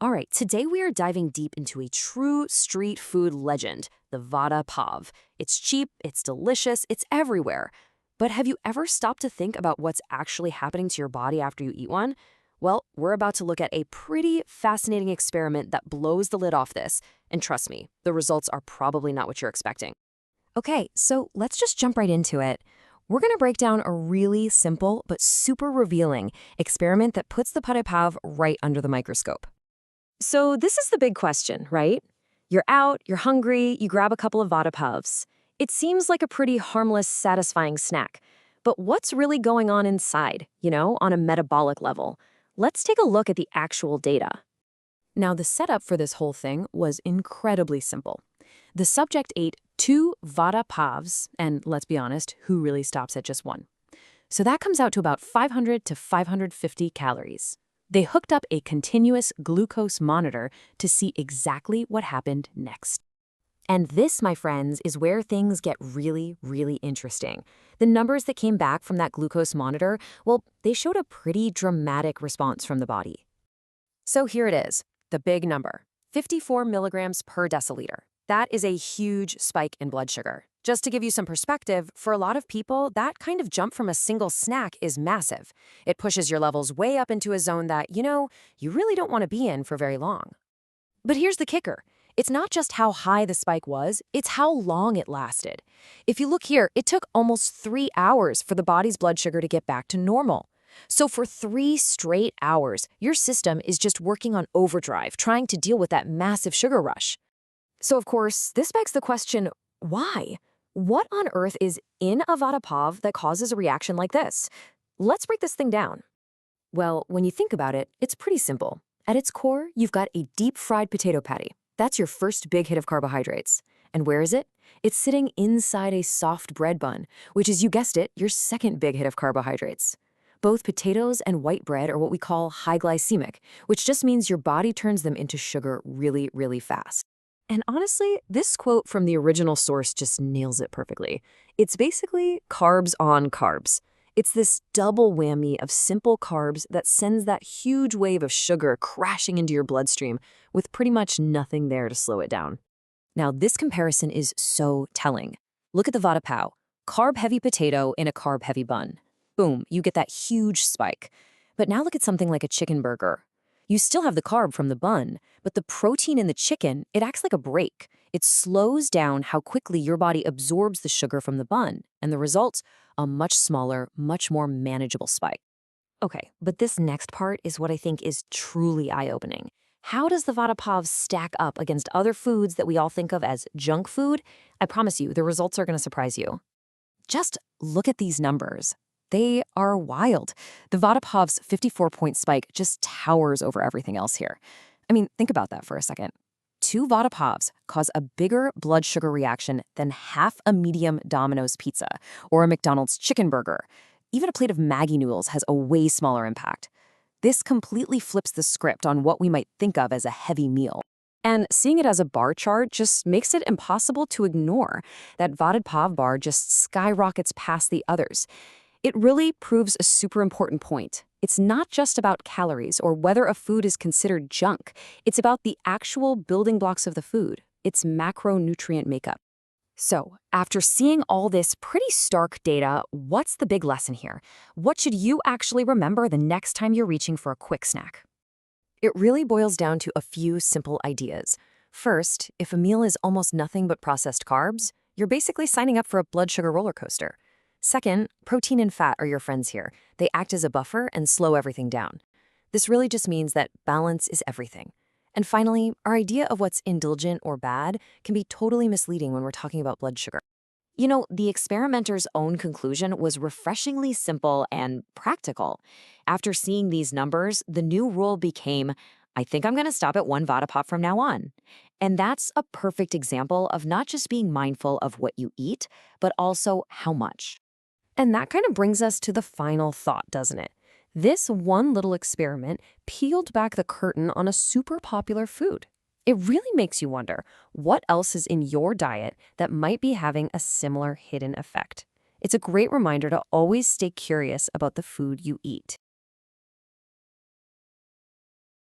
All right, today we are diving deep into a true street food legend, the Vada Pav. It's cheap, it's delicious, it's everywhere. But have you ever stopped to think about what's actually happening to your body after you eat one? Well, we're about to look at a pretty fascinating experiment that blows the lid off this. And trust me, the results are probably not what you're expecting. Okay, so let's just jump right into it. We're going to break down a really simple but super revealing experiment that puts the Vada Pav right under the microscope. So this is the big question, right? You're out, you're hungry, you grab a couple of Vada Pavs. It seems like a pretty harmless, satisfying snack. But what's really going on inside, on a metabolic level? Let's take a look at the actual data. Now, the setup for this whole thing was incredibly simple. The subject ate 2 Vada Pavs, and let's be honest, who really stops at just one? So that comes out to about 500 to 550 calories. They hooked up a continuous glucose monitor to see exactly what happened next. And this, my friends, is where things get really, really interesting. The numbers that came back from that glucose monitor, well, they showed a pretty dramatic response from the body. So here it is, the big number, 54 milligrams per deciliter. That is a huge spike in blood sugar. Just to give you some perspective, for a lot of people, that kind of jump from a single snack is massive. It pushes your levels way up into a zone that, you really don't want to be in for very long. But here's the kicker. It's not just how high the spike was, it's how long it lasted. If you look here, it took almost 3 hours for the body's blood sugar to get back to normal. So for 3 straight hours, your system is just working on overdrive, trying to deal with that massive sugar rush. So of course, this begs the question, why? What on earth is in a Vada Pav that causes a reaction like this? Let's break this thing down. Well, when you think about it, it's pretty simple. At its core, you've got a deep-fried potato patty. That's your first big hit of carbohydrates. And where is it? It's sitting inside a soft bread bun, which is, you guessed it, your second big hit of carbohydrates. Both potatoes and white bread are what we call high glycemic, which just means your body turns them into sugar really, really fast. And honestly, this quote from the original source just nails it perfectly. It's basically carbs on carbs. It's this double whammy of simple carbs that sends that huge wave of sugar crashing into your bloodstream with pretty much nothing there to slow it down. Now, this comparison is so telling. Look at the Vada Pav, carb-heavy potato in a carb-heavy bun. Boom, you get that huge spike. But now look at something like a chicken burger. You still have the carb from the bun, but the protein in the chicken, it acts like a brake. It slows down how quickly your body absorbs the sugar from the bun, and the result, a much smaller, much more manageable spike. Okay, but this next part is what I think is truly eye-opening. How does the Vada Pav stack up against other foods that we all think of as junk food? I promise you, the results are going to surprise you. Just look at these numbers. They are wild. The Vada Pav's 54-point spike just towers over everything else here. I mean, think about that for a second. 2 Vada Pavs cause a bigger blood sugar reaction than half a medium Domino's pizza or a McDonald's chicken burger. Even a plate of Maggi noodles has a way smaller impact. This completely flips the script on what we might think of as a heavy meal. And seeing it as a bar chart just makes it impossible to ignore. That Vada Pav bar just skyrockets past the others. It really proves a super important point. It's not just about calories or whether a food is considered junk. It's about the actual building blocks of the food, its macronutrient makeup. So, after seeing all this pretty stark data, what's the big lesson here? What should you actually remember the next time you're reaching for a quick snack? It really boils down to a few simple ideas. First, if a meal is almost nothing but processed carbs, you're basically signing up for a blood sugar roller coaster. Second, protein and fat are your friends here. They act as a buffer and slow everything down. This really just means that balance is everything. And finally, our idea of what's indulgent or bad can be totally misleading when we're talking about blood sugar. The experimenter's own conclusion was refreshingly simple and practical. After seeing these numbers, the new rule became, I think I'm going to stop at 1 Vada Pav from now on. And that's a perfect example of not just being mindful of what you eat, but also how much. And that kind of brings us to the final thought, doesn't it? This one little experiment peeled back the curtain on a super popular food. It really makes you wonder, what else is in your diet that might be having a similar hidden effect? It's a great reminder to always stay curious about the food you eat.